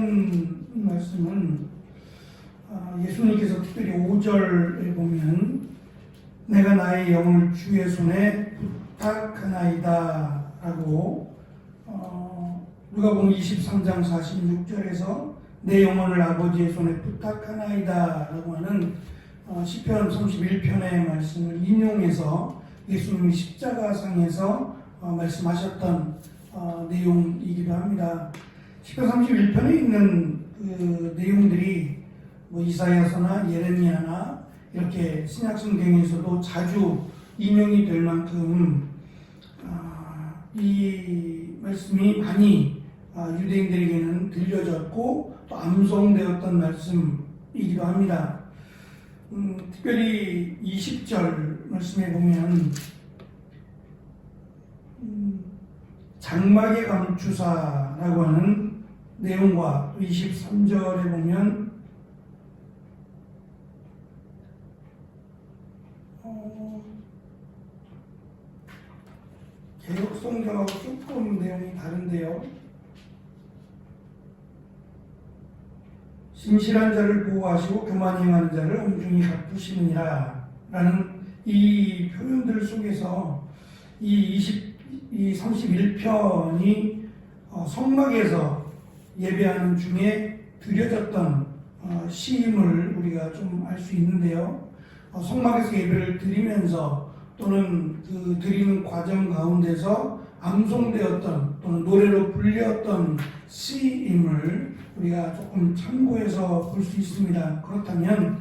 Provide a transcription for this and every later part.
시편 말씀은 예수님께서 특별히 5절에 보면 내가 나의 영을 주의 손에 부탁하나이다 라고 누가복음 23장 46절에서 내 영혼을 아버지의 손에 부탁하나이다 라고 하는 시편 31편의 말씀을 인용해서 예수님이 십자가상에서 말씀하셨던 내용이기도 합니다. 시편 31편에 있는 그 내용들이 이사야서나 예레미야나 이렇게 신약성경에서도 자주 인용이 될 만큼 이 말씀이 많이 유대인들에게는 들려졌고 또 암송되었던 말씀이기도 합니다. 특별히 20절 말씀에 보면 장막에 감추사라고 하는 내용과 23절에 보면 개혁성경하고 조금 내용이 다른데요. 신실한 자를 보호하시고 교만 행하는 자를 엄중히 갚으시느니라 라는 이 표현들 속에서 이 31편이 성막에서 예배하는 중에 드려졌던 시임을 우리가 좀 알 수 있는데요. 성막에서 예배를 드리면서 또는 그 드리는 과정 가운데서 암송되었던 또는 노래로 불렸던 시임을 우리가 조금 참고해서 볼 수 있습니다. 그렇다면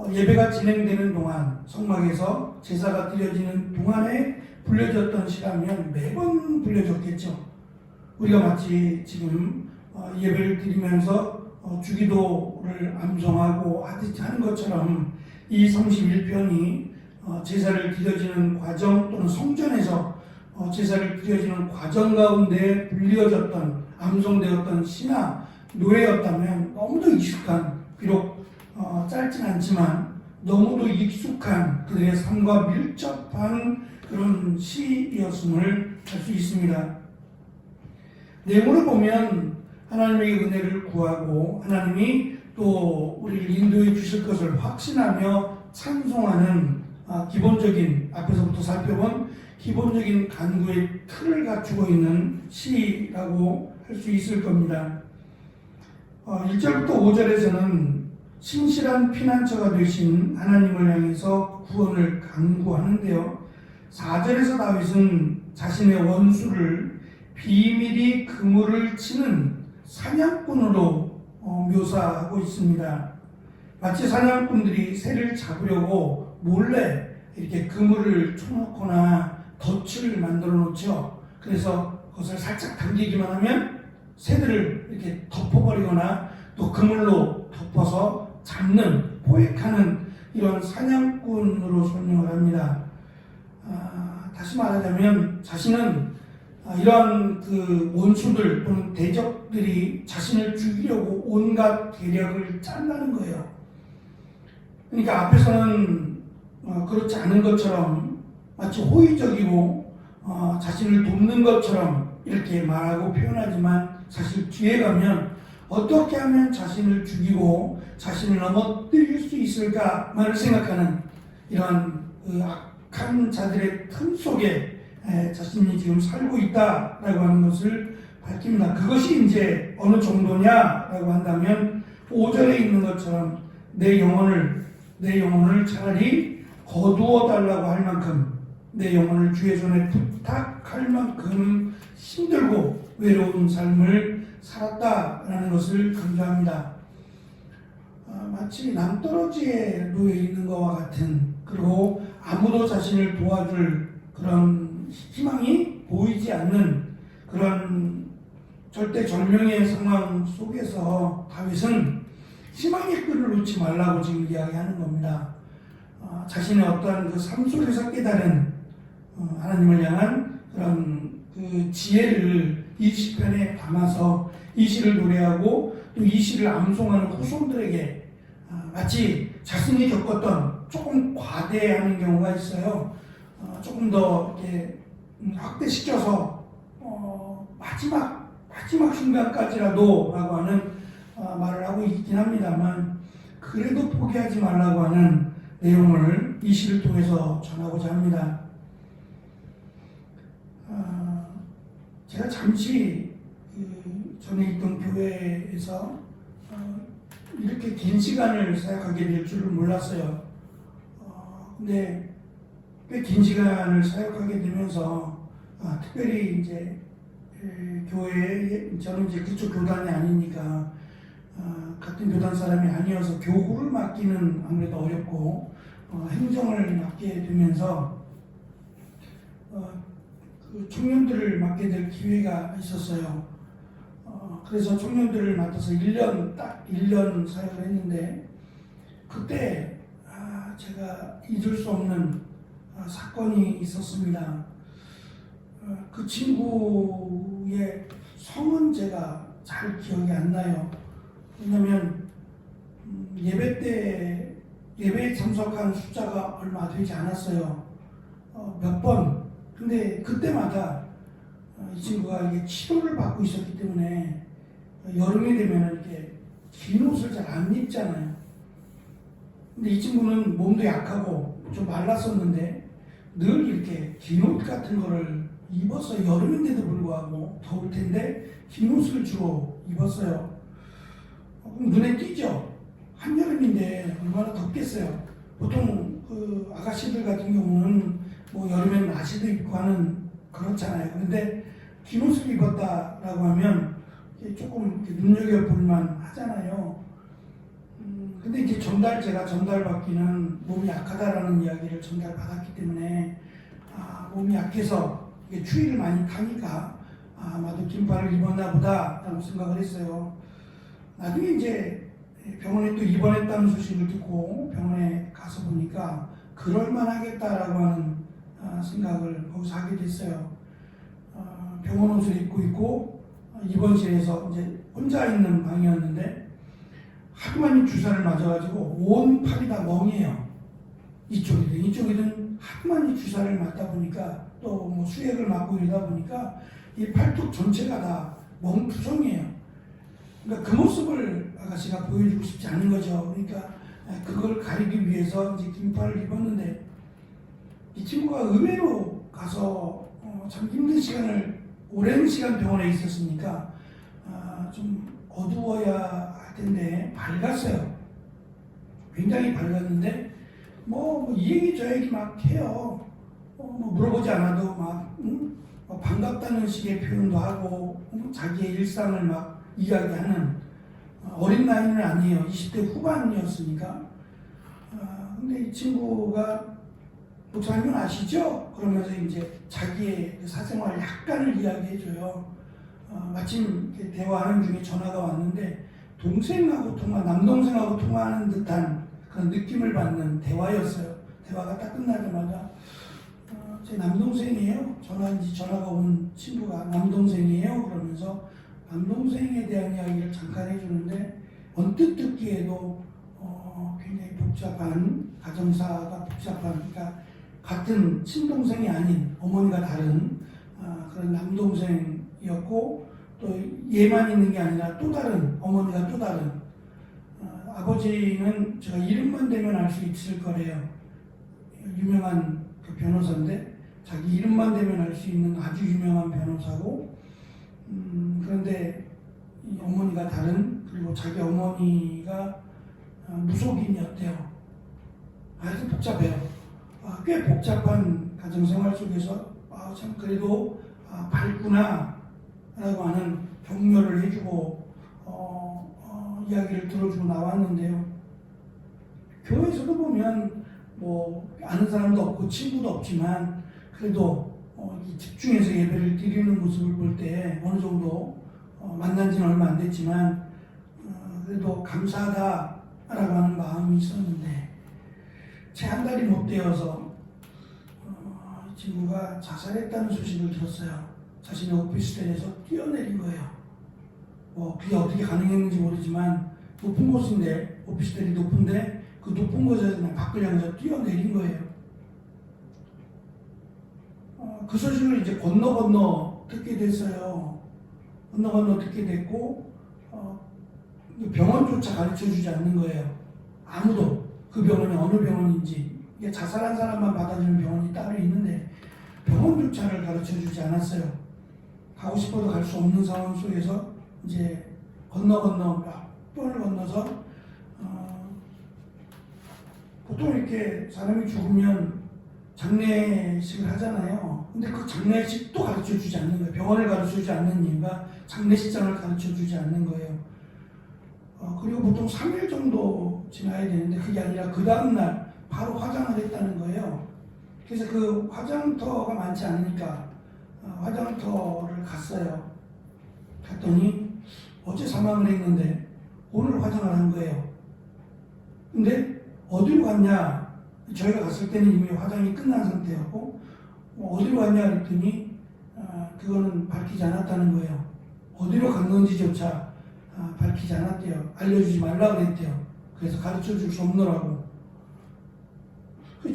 예배가 진행되는 동안 성막에서 제사가 드려지는 동안에 불려졌던 시라면 매번 불려졌겠죠. 우리가 마치 지금 예배를 드리면서 주기도를 암송하고 하는 것처럼 이 31편이 제사를 드려지는 과정 또는 성전에서 제사를 드려지는 과정 가운데 불려졌던 암송되었던 시나 노래였다면 너무도 익숙한, 비록 짧진 않지만 너무도 익숙한 그들의 삶과 밀접한 그런 시이었음을 알 수 있습니다. 내용으로 보면 하나님의 은혜를 구하고 하나님이 또 우리를 인도해 주실 것을 확신하며 찬송하는 기본적인, 앞에서부터 살펴본 기본적인 간구의 틀을 갖추고 있는 시라고 할 수 있을 겁니다. 1절부터 5절에서는 신실한 피난처가 되신 하나님을 향해서 구원을 간구하는데요. 4절에서 다윗은 자신의 원수를 비밀히 그물을 치는 사냥꾼으로 묘사하고 있습니다. 마치 사냥꾼들이 새를 잡으려고 몰래 이렇게 그물을 쳐놓거나 덫을 만들어 놓죠. 그래서 그것을 살짝 당기기만 하면 새들을 이렇게 덮어버리거나 또 그물로 덮어서 잡는, 포획하는 이런 사냥꾼으로 설명을 합니다. 다시 말하자면 자신은 이러한 그 원수들 또는 대적들이 자신을 죽이려고 온갖 계략을 짠다는 거예요. 그러니까 앞에서는 그렇지 않은 것처럼 마치 호의적이고 자신을 돕는 것처럼 이렇게 말하고 표현하지만 사실 뒤에 가면 어떻게 하면 자신을 죽이고 자신을 넘어뜨릴 수 있을까만을 생각하는 이러한 그 악한 자들의 틈 속에 자신이 지금 살고 있다라고 하는 것을 밝힙니다. 그것이 이제 어느 정도냐라고 한다면 5절에 있는 것처럼 내 영혼을 차라리 거두어 달라고 할 만큼, 내 영혼을 주의 손에 부탁할 만큼 힘들고 외로운 삶을 살았다라는 것을 강조합니다. 마치 낭떠러지에 놓여 있는 것과 같은, 그리고 아무도 자신을 도와줄 그런 희망이 보이지 않는 그런 절대절명의 상황 속에서 다윗은 희망의 끈을 놓지 말라고 지금 이야기하는 겁니다. 자신의 어떠한 그 삶 속에서 깨달은 하나님을 향한 그런 그 지혜를 이 시편에 담아서 이 시를 노래하고 또 이 시를 암송하는 후손들에게 마치 자신이 겪었던, 조금 과대하는 경우가 있어요. 조금 더 이렇게 확대시켜서 마지막 순간까지라도 라고 하는 말을 하고 있긴 합니다만 그래도 포기하지 말라고 하는 내용을 이 시를 통해서 전하고자 합니다. 제가 잠시 전에 있던 교회에서 이렇게 긴 시간을 사역하게 될 줄은 몰랐어요. 근데 꽤 긴 시간을 사역하게 되면서 특별히 이제 교회에 저는 이제 그쪽 교단이 아니니까 같은 교단 사람이 아니어서 교구를 맡기는 아무래도 어렵고 행정을 맡게 되면서 그 청년들을 맡게 될 기회가 있었어요. 그래서 청년들을 맡아서 딱 1년 사역을 했는데 그때 제가 잊을 수 없는 사건이 있었습니다. 그 친구의 성은 제가 잘 기억이 안 나요. 왜냐면 예배에 참석한 숫자가 얼마 되지 않았어요. 몇 번. 근데 그때마다 이 친구가 이게 치료를 받고 있었기 때문에 여름이 되면 이렇게 긴 옷을 잘 안 입잖아요. 근데 이 친구는 몸도 약하고 좀 말랐었는데 늘 이렇게 긴 옷 같은 거를 입었어요. 여름인데도 불구하고 더울 텐데 긴 옷을 주로 입었어요. 눈에 띄죠? 한여름인데 얼마나 덥겠어요. 보통 그 아가씨들 같은 경우는 뭐 여름엔 나시도 입고 하는 그렇잖아요. 그런데 긴 옷을 입었다라고 하면 조금 눈여겨볼만 하잖아요. 근데 이제 제가 전달받기는 몸이 약하다라는 이야기를 전달받았기 때문에 몸이 약해서 추위를 많이 타니까 아마도 긴팔을 입었나 보다라고 생각을 했어요. 나중에 이제 병원에 또 입원했다는 소식을 듣고 병원에 가서 보니까 그럴만하겠다라고 하는 생각을 거기서 하게 됐어요. 병원 옷을 입고 있고 입원실에서 이제 혼자 있는 방이었는데 하루만에 주사를 맞아가지고 온 팔이 다 멍해요. 이쪽이든 하루만에 주사를 맞다 보니까 또 뭐 수액을 맞고 이러다 보니까 이 팔뚝 전체가 다 멍투성이에요. 그러니까 그 모습을 아가씨가 보여주고 싶지 않은 거죠. 그러니까 그걸 가리기 위해서 이제 긴팔을 입었는데 이 친구가 의외로 가서 참 힘든 시간을 오랜 시간 병원에 있었으니까 좀 어두워야 할 텐데 밝았어요. 굉장히 밝았는데 이 얘기 저 얘기 막 해요. 뭐 물어보지 않아도 막 반갑다는 식의 표현도 하고 자기의 일상을 막 이야기하는 어린 나이는 아니에요. 20대 후반이었으니까. 근데 이 친구가 목사님은 아시죠? 그러면서 이제 자기의 그 사생활 약간을 이야기해줘요. 마침 대화하는 중에 전화가 왔는데 남동생하고 통화하는 듯한 그런 느낌을 받는 대화였어요. 대화가 딱 끝나자마자 제 남동생이에요. 전화가 온 친구가 남동생이에요. 그러면서 남동생에 대한 이야기를 잠깐 해주는데 언뜻 듣기에도 굉장히 복잡한 가정사가 그러니까 같은 친동생이 아닌 어머니가 다른 그런 남동생이었고 또 얘만 있는 게 아니라 또 다른 어머니가 또 다른 아버지는 제가 이름만 대면 알 수 있을 거래요. 유명한 그 변호사인데 자기 이름만 대면 알 수 있는 아주 유명한 변호사고 그런데 이 어머니가 다른 그리고 자기 어머니가 무속인이었대요. 아주 복잡해요. 꽤 복잡한 가정생활 속에서 참 그래도 밝구나 라고 하는 격려를 해주고 이야기를 들어주고 나왔는데요. 교회에서도 보면 뭐 아는 사람도 없고 친구도 없지만 그래도 집중해서 예배를 드리는 모습을 볼 때 어느 정도 만난 지는 얼마 안 됐지만 그래도 감사하다라고 하는 마음이 있었는데 채 한 달이 못 되어서 이 친구가 자살했다는 소식을 들었어요. 자신의 오피스텔에서 뛰어내린 거예요. 그게 어떻게 가능했는지 모르지만 높은 곳인데 오피스텔이 높은데 그 높은 곳에서 그냥 밖을 향해서 뛰어내린 거예요. 그 소식을 이제 건너 듣게 됐어요. 건너 듣게 됐고 병원조차 가르쳐주지 않는 거예요. 아무도 그 병원이 어느 병원인지, 이게 자살한 사람만 받아주는 병원이 따로 있는데 병원조차를 가르쳐주지 않았어요. 가고 싶어도 갈 수 없는 상황 속에서 이제 몇 번을 건너서 보통 이렇게 사람이 죽으면 장례식을 하잖아요. 근데 그 장례식도 가르쳐주지 않는 거예요. 병원을 가르쳐주지 않는 이유가 장례식장을 가르쳐주지 않는 거예요. 그리고 보통 3일 정도 지나야 되는데 그게 아니라 그 다음날 바로 화장을 했다는 거예요. 그래서 그 화장터가 많지 않으니까 화장터를 갔어요. 갔더니 어제 사망을 했는데 오늘 화장을 한 거예요. 근데 어디로 갔냐? 저희가 갔을 때는 이미 화장이 끝난 상태였고 어디로 갔냐 그랬더니 그거는 밝히지 않았다는 거예요. 어디로 간 건지조차 밝히지 않았대요. 알려주지 말라 그랬대요. 그래서 가르쳐줄 수 없노라고.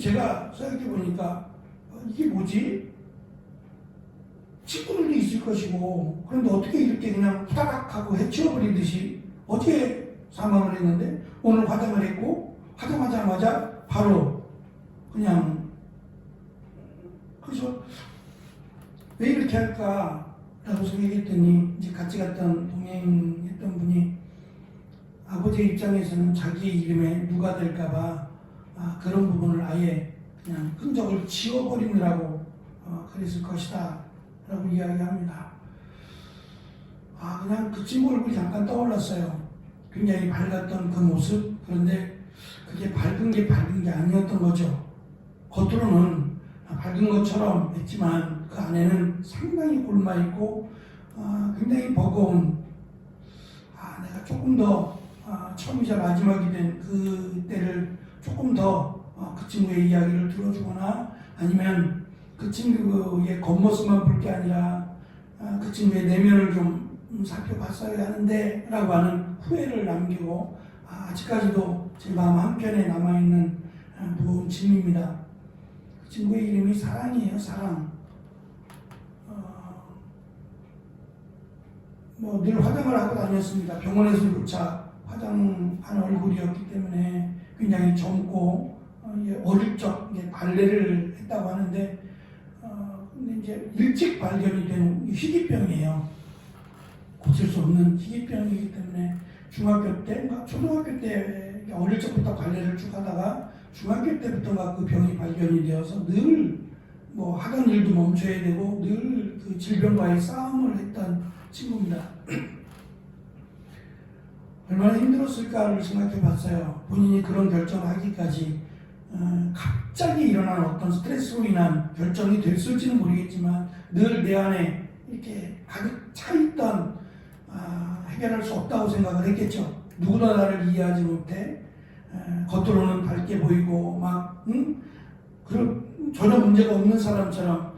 제가 생각해 보니까 이게 뭐지? 친구들도 있을 것이고 그런데 어떻게 이렇게 그냥 후다닥 하고 해치워버리듯이 어떻게 사망을 했는데 오늘 화장을 했고 화장하자마자 바로 그냥. 그래서 왜 이렇게 할까라고 생각했더니 이제 같이 갔던 동행했던 분이 아버지 입장에서는 자기 이름에 누가 될까봐 그런 부분을 아예 그냥 흔적을 지워버리느라고 그랬을 것이다 라고 이야기합니다. 그냥 그 친구 얼굴이 잠깐 떠올랐어요. 굉장히 밝았던 그 모습. 그런데 그게 밝은 게 아니었던 거죠. 겉으로는 밝은 것처럼 했지만 그 안에는 상당히 곪아있고 굉장히 버거운, 내가 조금 더 처음이자 마지막이 된 그때를 조금 더 그 친구의 이야기를 들어주거나 아니면 그 친구의 겉모습만 볼 게 아니라 그 친구의 내면을 좀 살펴봤어야 하는데 라고 하는 후회를 남기고 아직까지도 제 마음 한편에 남아있는 무거운 짐입니다. 그 친구의 이름이 사랑이에요. 사랑. 늘 화장을 하고 다녔습니다. 병원에서조차 화장한 얼굴이었기 때문에 굉장히 젊고 어릴 적 발레를 했다고 하는데 근데 이제 일찍 발견이 된 희귀병이에요. 고칠 수 없는 희귀병이기 때문에 중학교 때, 초등학교 때 어릴 적부터 발레를 쭉 하다가 중학교 때부터가 그 병이 발견이 되어서 늘 하던 일도 멈춰야 되고 늘 그 질병과의 싸움을 했던 친구입니다. 얼마나 힘들었을까를 생각해 봤어요. 본인이 그런 결정을 하기까지 갑자기 일어난 어떤 스트레스로 인한 결정이 됐을지는 모르겠지만 늘 내 안에 이렇게 가득 차있던 해결할 수 없다고 생각을 했겠죠. 누구나 나를 이해하지 못해 겉으로는 밝게 보이고 전혀 문제가 없는 사람처럼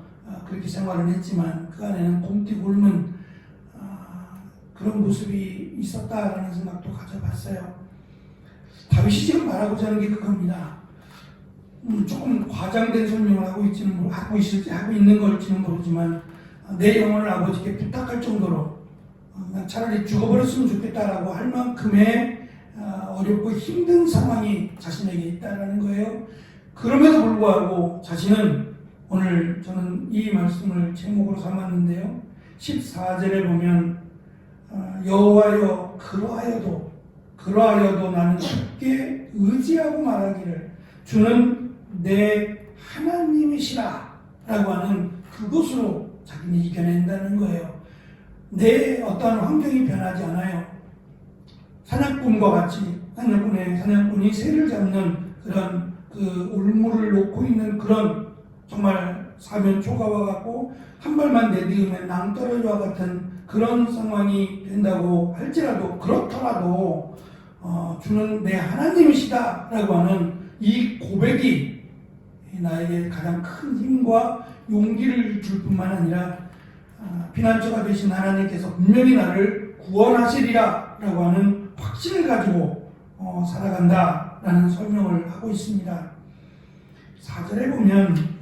그렇게 생활을 했지만 그 안에는 곰띠 굶은 그런 모습이 있었다라는 생각도 가져봤어요. 다윗이 지금 말하고자 하는 게 그겁니다. 조금 과장된 설명을 하고 있는 걸지는 모르지만 내 영혼을 아버지께 부탁할 정도로 차라리 죽어버렸으면 좋겠다라고 할 만큼의 어렵고 힘든 상황이 자신에게 있다라는 거예요. 그럼에도 불구하고 자신은 오늘 저는 이 말씀을 제목으로 삼았는데요. 14절에 보면 여호와여 그러하여도 나는 쉽게 의지하고 말하기를 주는 내 하나님이시라 라고 하는 그것으로 자기는 이겨낸다는 거예요. 내 어떠한 환경이 변하지 않아요. 사냥꾼과 같이 사냥꾼이 새를 잡는 그런 그 울무를 놓고 있는 그런 정말 사면 초가와 같고 한 발만 내디우면 낭떠러지와 같은 그런 상황이 된다고 할지라도 그렇더라도 주는 내 하나님이시다 라고 하는 이 고백이 나에게 가장 큰 힘과 용기를 줄 뿐만 아니라 피난처가 되신 하나님께서 분명히 나를 구원하시리라 라고 하는 확신을 가지고 살아간다 라는 설명을 하고 있습니다. 4절에 보면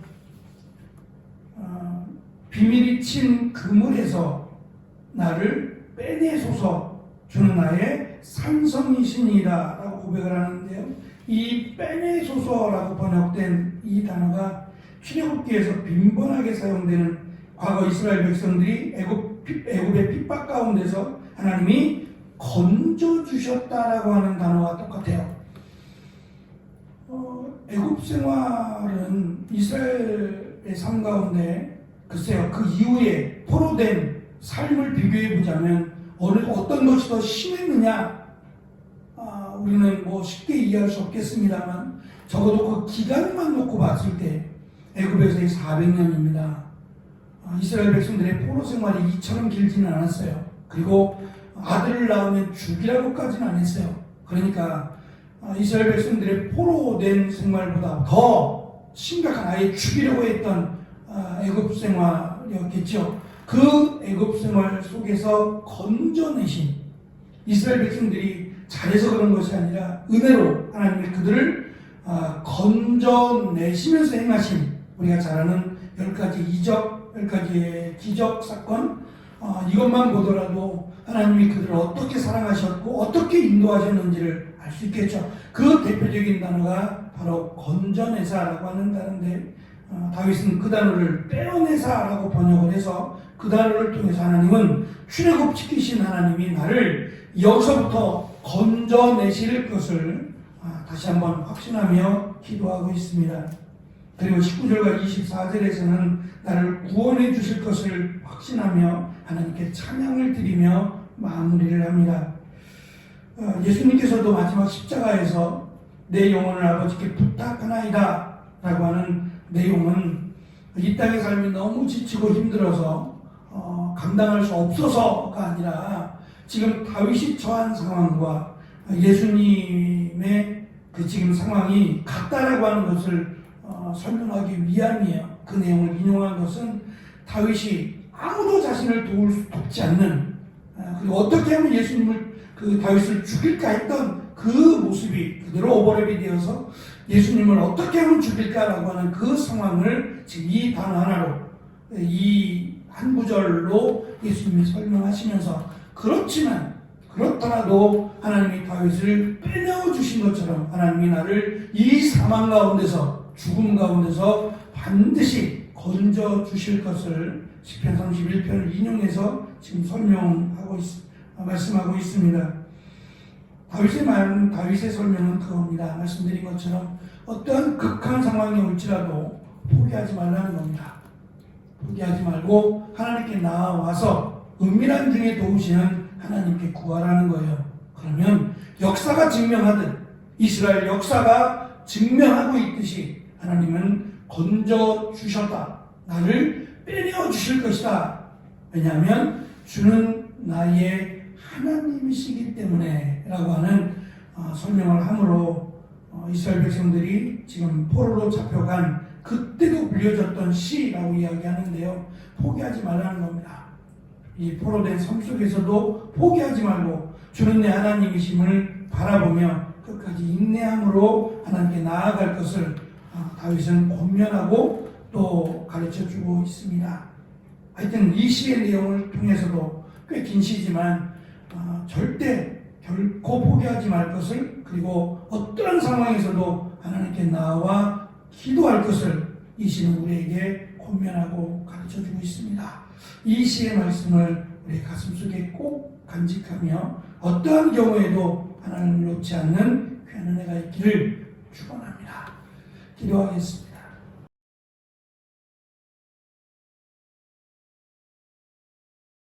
비밀이 친 그물에서 나를 빼내소서 주는 나의 산성이시니라라고 고백을 하는데요. 이 빼내소서라고 번역된 이 단어가 출애굽기에서 빈번하게 사용되는 과거 이스라엘 백성들이 애굽의 핍박 가운데서 하나님이 건져주셨다라고 하는 단어와 똑같아요. 애굽 생활은 이스라엘의 삶 가운데 글쎄요, 그 이후에 포로된 삶을 비교해 보자면 어떤 것이 더 심했느냐, 우리는 뭐 쉽게 이해할 수 없겠습니다만 적어도 그 기간만 놓고 봤을 때 애굽에서의 400년입니다. 이스라엘 백성들의 포로 생활이 이처럼 길지는 않았어요. 그리고 아들을 낳으면 죽이라고까지는 안 했어요. 그러니까 이스라엘 백성들의 포로된 생활보다 더 심각한, 아예 죽이려고 했던 애굽 생활이었겠죠. 그 애굽 생활 속에서 건져내신 이스라엘 백성들이 잘해서 그런 것이 아니라 은혜로 하나님이 그들을 건져내시면서 행하신, 우리가 잘 아는 10가지의 기적 사건, 이것만 보더라도 하나님이 그들을 어떻게 사랑하셨고 어떻게 인도하셨는지를 알 수 있겠죠. 그 대표적인 단어가 바로 건져내사라고 하는 단어인데, 다윗은 그 단어를 빼어내사라고 번역을 해서 그 단어를 통해서 하나님은 출애굽 시키신 하나님이 나를 여기서부터 건져내실 것을 다시 한번 확신하며 기도하고 있습니다. 그리고 19절과 24절에서는 나를 구원해 주실 것을 확신하며 하나님께 찬양을 드리며 마무리를 합니다. 예수님께서도 마지막 십자가에서 내 영혼을 아버지께 부탁하나이다 라고 하는 내용은 이 땅의 삶이 너무 지치고 힘들어서 감당할 수 없어서가 아니라 지금 다윗이 처한 상황과 예수님의 그 지금 상황이 같다라고 하는 것을 설명하기 위함이에요. 그 내용을 인용한 것은 다윗이 아무도 자신을 돕지 않는, 그리고 어떻게 하면 예수님을, 그 다윗을 죽일까 했던 그 모습이 그대로 오버랩이 되어서 예수님을 어떻게 하면 죽일까라고 하는 그 상황을 지금 이 단어 하나로, 이 한 구절로 예수님이 설명하시면서, 그렇더라도 하나님이 다윗을 빼내어 주신 것처럼 하나님이 나를 이 사망 가운데서, 죽음 가운데서 반드시 건져 주실 것을 시편 31편을 인용해서 지금 말씀하고 있습니다. 다윗의 설명은 그겁니다. 말씀드린 것처럼 어떠한 극한 상황이 올지라도 포기하지 말라는 겁니다. 포기하지 말고 하나님께 나와서 은밀한 중에 도우시는 하나님께 구하라는 거예요. 그러면 역사가 증명하듯, 이스라엘 역사가 증명하고 있듯이 하나님은 건져주셨다, 나를 빼내어 주실 것이다. 왜냐하면 주는 나의 하나님이시기 때문에 라고 하는 설명을 함으로 이스라엘 백성들이 지금 포로로 잡혀간 그때도 불려졌던 시라고 이야기하는데요. 포기하지 말라는 겁니다. 이 포로된 삶 속에서도 포기하지 말고 주는 내 하나님이심을 바라보며 끝까지 인내함으로 하나님께 나아갈 것을 다윗은 권면하고 또 가르쳐주고 있습니다. 하여튼 이 시의 내용을 통해서도 꽤 긴 시지만 결코 포기하지 말 것을, 그리고 어떠한 상황에서도 하나님께 나와 기도할 것을 이 시는 우리에게 권면하고 가르쳐주고 있습니다. 이 시의 말씀을 우리 가슴속에 꼭 간직하며 어떠한 경우에도 하나님을 놓지 않는 귀한 은혜가 있기를 축원합니다. 기도하겠습니다.